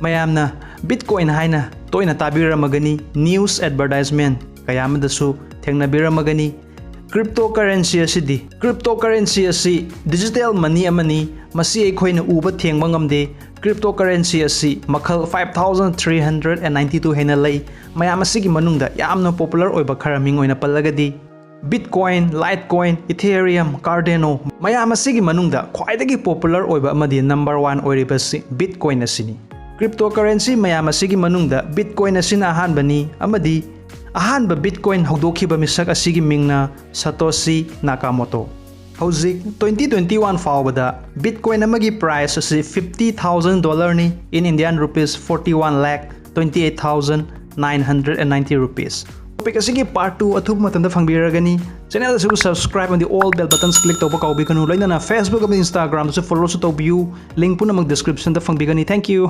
mayamna Bitcoin haina toina tabiramagani news advertisement kayamadasu thengnabiramagani cryptocurrency asidi cryptocurrency asi digital money amani masi ekhoina uba thengba ngamde cryptocurrency asi makhal 5392 hena lay mayam asigi manungda yamna popular oiba kharaming oina pallagadi Bitcoin, Litecoin, Ethereum, Cardano mayam asigi manungda khwaidagi popular oiba amadi number 1 oiribasi Bitcoin asini cryptocurrency mayam asigi manungda Bitcoin asina ahanbani amadi ahanba Bitcoin hawdokhiba misak asigi mingna Satoshi Nakamoto hauzik 2021 fawbada Bitcoin amagi price asi $50,000 ni in Indian rupees 41,28,990 rupees topic asigi part 2 athub matanda fangbiragani channel asu subscribe and the all bell buttons click toba kaubikanu lainana Facebook and Instagram so follow so toubiyu link puna mag description da fangbigani thank you